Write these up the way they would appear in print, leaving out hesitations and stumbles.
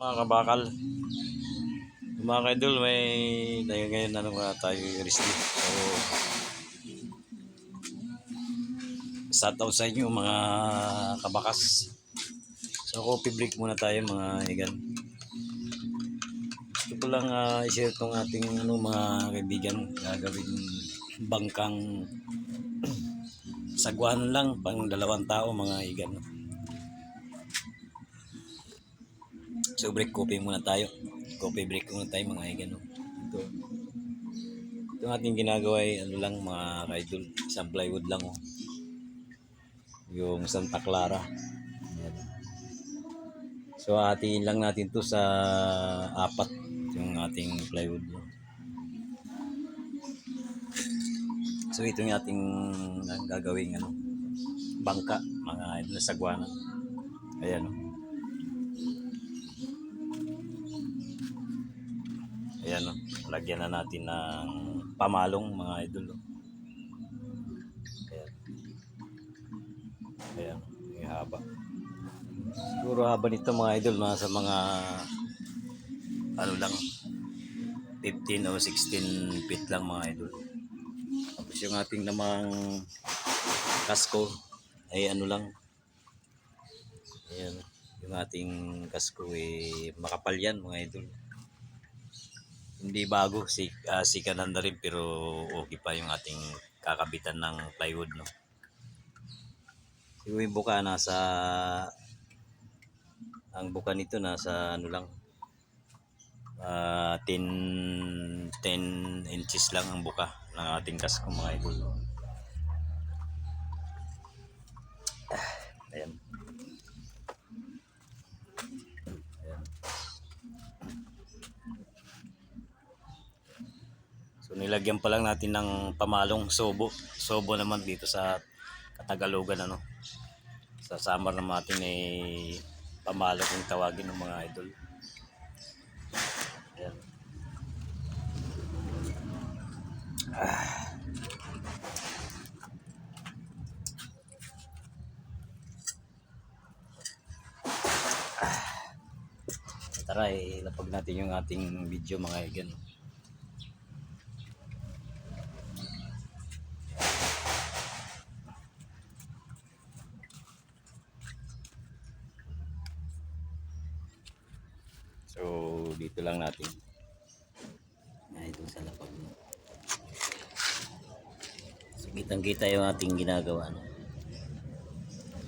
Mga kabakal, mga kaidol, may ngayon ano nga tayo rescue. So, shout out sa inyo mga kabakas. So, coffee break muna tayo mga igan. Gusto ko lang i-share tong ating mga kaibigan gagawin bangkang sagwan lang pang 2 tao mga igan. So, break coffee muna tayo. Coffee break muna tayo mga igan. Ito ating ginagawa ay ano lang mga kaidol, isang plywood lang yung Santa Clara. Ayan. So hatiin lang natin to sa 4 yung ating plywood. So ito yung ating gagawing bangka mga idol na sagwana. Ayan Ayan lagyan na natin ng pamalong mga idol. Ayan yung haba. Siguro haba nito mga idol sa mga lang 15 o 16 feet lang mga idol. Tapos yung ating namang kasko ay lang. Ayan, yung ating kasko makapal yan mga idol. Hindi bago, sikanan na rin pero okay pa yung ating kakabitan ng plywood Yung buka ang buka nito nasa lang 10 inches lang ang buka ng ating kasko mga idol. Ayan. So nilagyan pa lang natin ng pamalong sobo. Sobo naman dito sa Katagalugan Sa Samar naman natin pamalong kung tawagin ng mga idol. Ayan. Tara ilapag natin yung ating video mga igan. So dito lang natin. Ito sa lapag. So kitang-kita yung ating ginagawa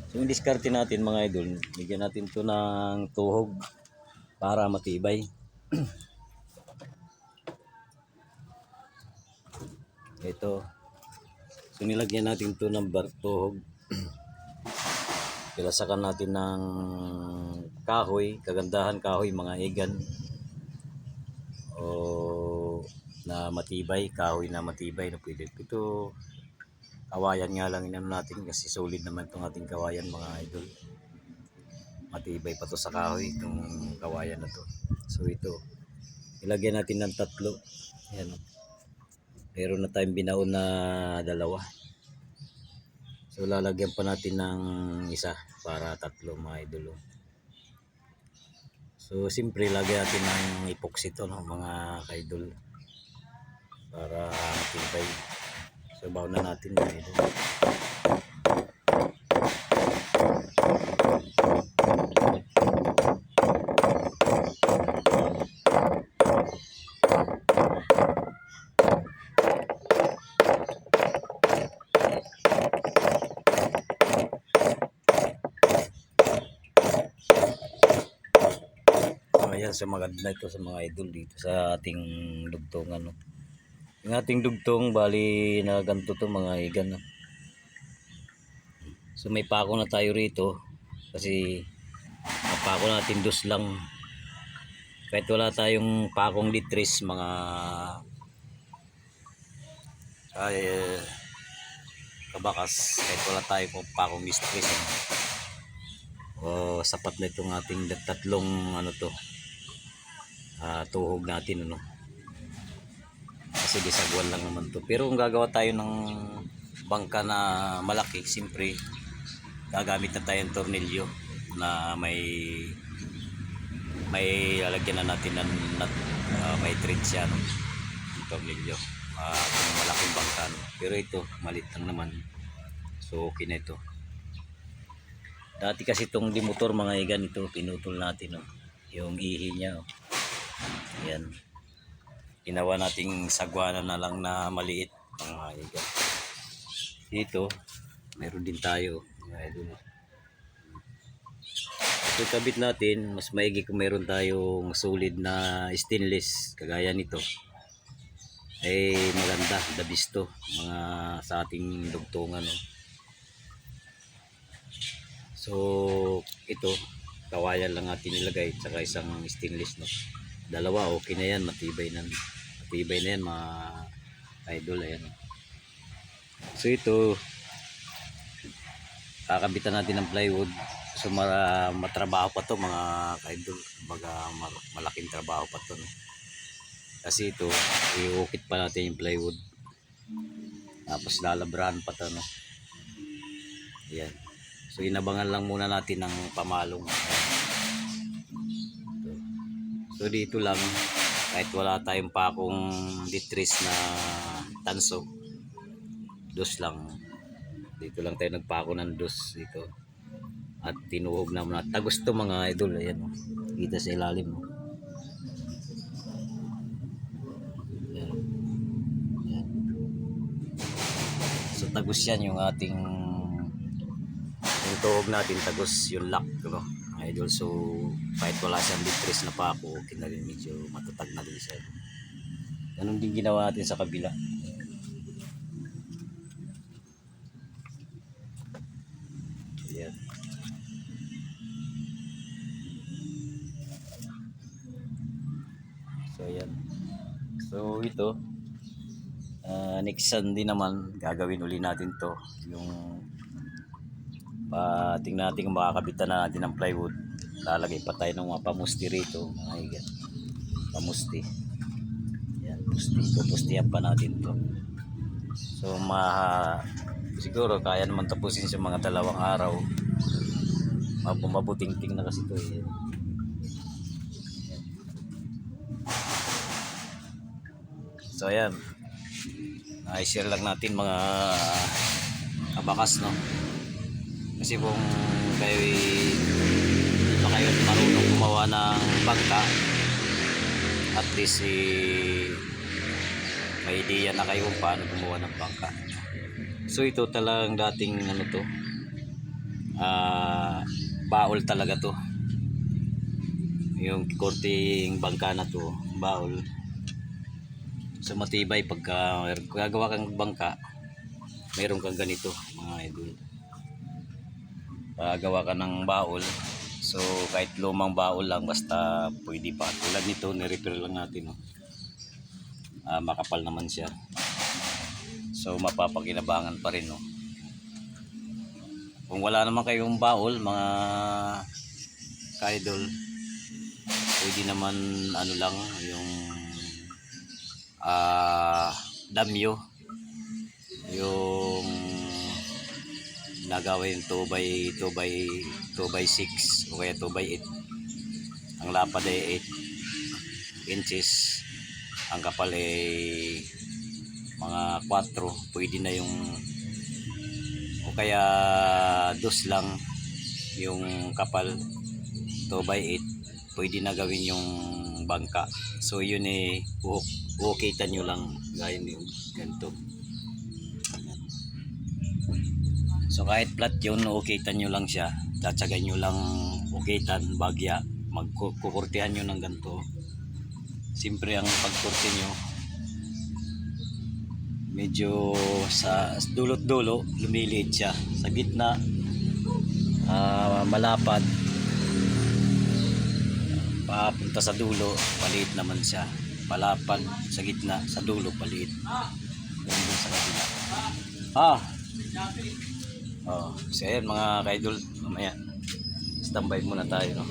So yung diskarte natin mga idol, bigyan natin to ng tuhog para matibay. Ito. So nilagyan natin to ng tuhog. Pilasakan natin ng kahoy, kagandahan kahoy mga igan. O na matibay, kahoy na matibay na pwede. Ito kawayan nga lang natin kasi solid naman itong ating kawayan mga idol. Matibay pa to sa kahoy itong kawayan na to. So ito, ilagyan natin ng 3. Ayan. Meron na tayong binaon na 2. So lalagyan pa natin ng isa para 3 mga idol. So siyempre lagyan natin ng epoxy to mga kaidol para matibay. So baon na natin mga idol. Ayan, so maganda ito sa mga idol dito sa ating dugtungan Yung ating dugtong bali na ganito to mga igan So may pako na tayo rito kasi pako natin dos lang. Kahit wala tayong pakong litris mga kabakas, kahit wala tayong pakong litris sapat na itong ating 3 tuhog natin kasi disagwan lang naman to. Pero kung gagawa tayo ng bangka na malaki, siyempre gagamit na tayong tornilyo na may may lalagyan na natin ng may thread siya, no? Yung tornilyo. Kung malaking bangka, no? Pero ito maliit lang naman, so okay na ito. Dati kasi itong dimotor mga igan, ito pinutol natin, no? Yung ihi niya, oh. Ayan, ginawa nating sagwanan na lang na maliit mga igan. Dito meron din tayo mga idol. So kabit natin, mas maigi kung meron tayong solid na stainless kagaya nito, ay maganda, the best to mga sa ating dugtungan, no? So ito kawayan lang natin nilagay, tsaka isang stainless, no? Dalawa okay na yan, matibay na yan mga idol. Ayan, so ito kakabitan natin ng plywood. So matrabaho pa to mga idol, kumbaga malaking trabaho pa to, no? Kasi ito iukit pa natin yung plywood, tapos lalabrahan pa to, no? Ayan, so inabangan lang muna natin ng pamalong. So dito lang, kahit wala tayong pakong ditris na tanso, dos lang, dito lang tayo nagpako ng dos dito at tinuhog na muna. Tagos to mga idol. Ayan, kita sa ilalim, no? Ayan. Ayan. So tagos yan yung ating yung tuhog natin, tagos yung lock, no, mga idol. So kahit wala siyang ditris na pako, okay na rin, medyo matatag na rin siya. Ganun din ginawa natin sa kabila. Ayan. So ayan, so ito next Sunday naman gagawin uli natin to, yung tingnan natin kung makakabitan na natin ng plywood. Lalagay pa tayo ng mga pamusti rito mga higan, pamusti. Yan, pupustihan pa natin to. So siguro kaya naman tapusin sa mga 2 araw. Mabuting-ting na kasi to, eh. So ayan, i-share lang natin mga kabakas, no? Kasi kung kayo hindi pa kayo marunong gumawa ng bangka, at least may idea na kayo kung paano gumawa ng bangka. So ito talagang dating ano to, baol talaga to, yung korting bangka na to, baol. So matibay pagka gagawa kang bangka, mayroon kang ganito mga idol. Gawa ka ng baol, so kahit lumang baol lang basta pwede pa. Tulad nito, ni-repair lang natin, no? Makapal naman siya, so mapapakinabangan pa rin, no? Kung wala naman kayong baol mga ka-idol, pwede naman ano lang, yung damyo, yung nagawa yung 2x6 o kaya 2x8. Ang lapad ay 8 inches, ang kapal ay mga 4. Pwede na yung, o kaya 2 lang yung kapal, 2x8, pwede na gawin yung bangka. So yun eh, ukitan nyo lang gaya yung ganito. So kahit flat yun, ukitan nyo lang siya, tatsagay nyo lang ukitan, bagya, magkukurtihan nyo ng ganito. Siyempre ang pagkurti nyo, medyo sa dulot-dulo lumiliit siya, sa gitna malapad, papunta sa dulo paliit naman siya, palapad sa gitna, sa dulo paliit. Ganun sa kabila. So ayan mga ka-idol, mamaya standby muna tayo, no?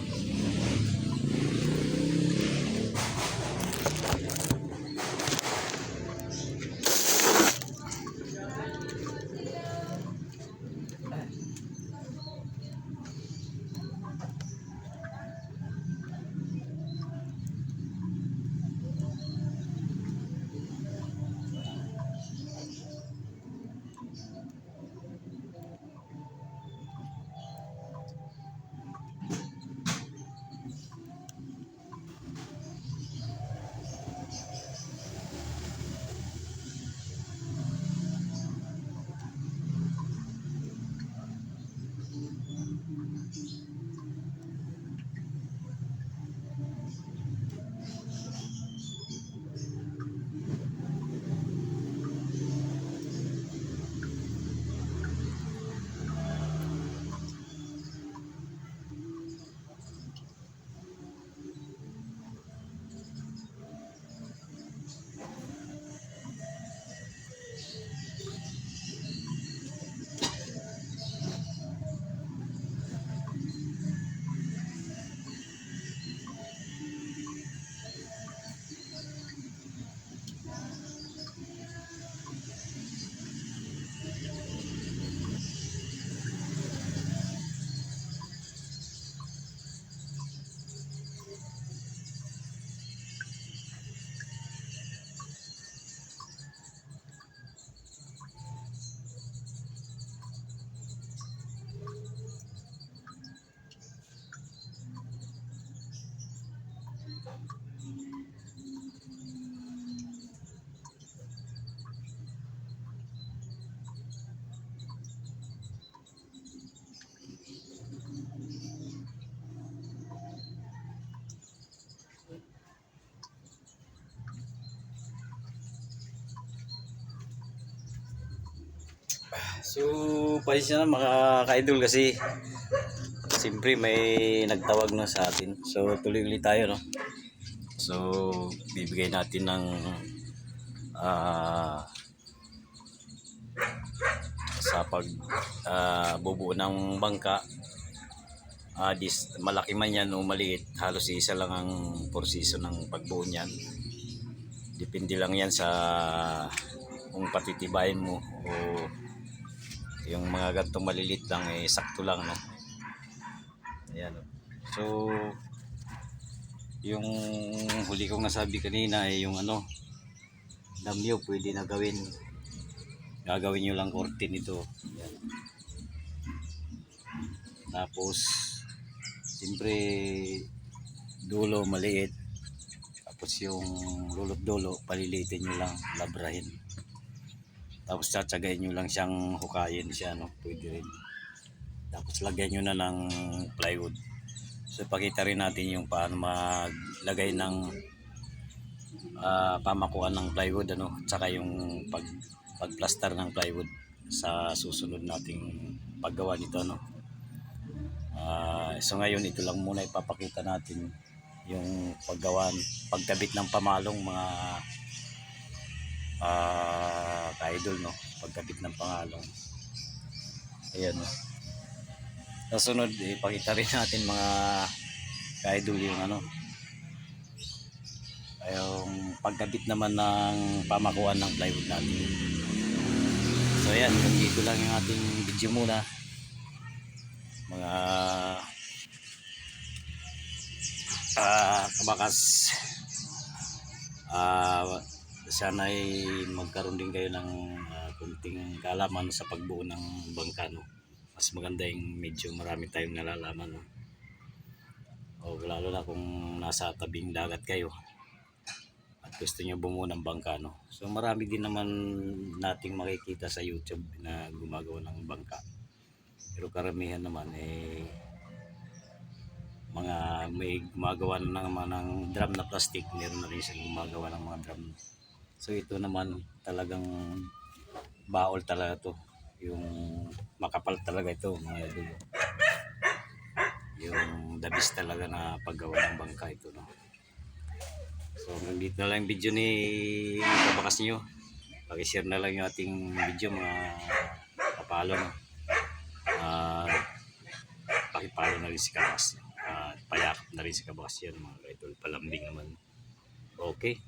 So, pasensya na mga ka-idol kasi siyempre may nagtawag na sa atin. So, tuloy ulit tayo, no? So, bibigay natin ng ah sa pag bubuo ng bangka. Malaki man yan o maliit, halos isa lang ang proseso ng pagbuo niyan. Depende lang yan sa kung patitibayin mo o yung mga gantong malilit lang sakto lang, no? Ayan, no? So yung huli kong nasabi kanina yung damyo pwede na gagawin nyo lang curtain ito. Ayan. Tapos siyempre dulo maliit, tapos yung lulot dulo palilitin nyo lang, labrahin. Tapos tsatsagayin nyo lang siyang hukayin siya, no? Pwede rin. Tapos lagyan nyo na ng plywood. So pakita rin natin yung paano maglagay ng pamakuan ng plywood, tsaka yung pagplaster ng plywood sa susunod nating paggawa nito, so ngayon ito lang muna ipapakita natin yung pagkabit ng pamalong, mga ka-idol, no? Pagkabit ng pangalong. Ayan, no? Sa sunod ipakita rin natin mga ka-idol yung yung pagkabit naman ng pamakuan ng plywood natin. So ayan, dito lang yung ating video muna mga kabakas. Sana ay magkaroon din kayo ng kunting kaalaman sa pagbuo ng bangka, no? Mas maganda yung medyo marami tayong nalalaman, no? O lalo na kung nasa tabing dagat kayo at gusto nyo bumuo ng bangka, no? So marami din naman nating makikita sa YouTube na gumagawa ng bangka, pero karamihan naman mga may gumagawa naman ng drum na plastic, meron na rin silang gumagawa ng mga drum. So ito naman talagang baol talaga to, yung makapal talaga ito, mga dulo. Yung the best talaga na paggawa ng bangka ito, no? So hanggang dito na lang yung video ni kabakas nyo. Pag-share na lang yung ating video, mga kapalo, no? Pakipalo na rin si kabakas, payakap na rin si kabakas yan, mga idol. Palambing naman. Okay,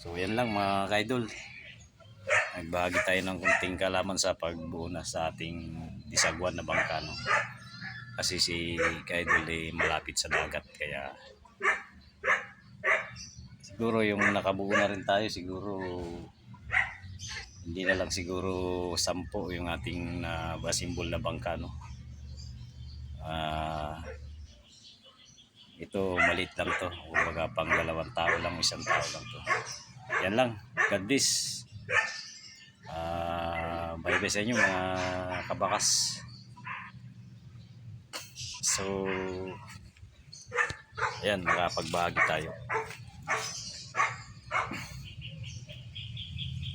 so yan lang mga ka-idol, nagbahagi tayo ng kunting kalaman sa pagbuo na sa ating disagwan na bangka, no? Kasi si ka-idol malapit sa dagat, kaya siguro yung nakabuo na rin tayo, siguro hindi na lang siguro 10 yung ating simbol na bangka, no? Ito maliit lang to, kumbaga pang 2 tao lang, 1 tao lang to. Yan lang, God bless. Bye bye sa inyo mga kabakas. So ayan, nakapagbahagi tayo.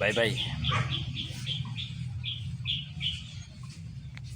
Bye bye.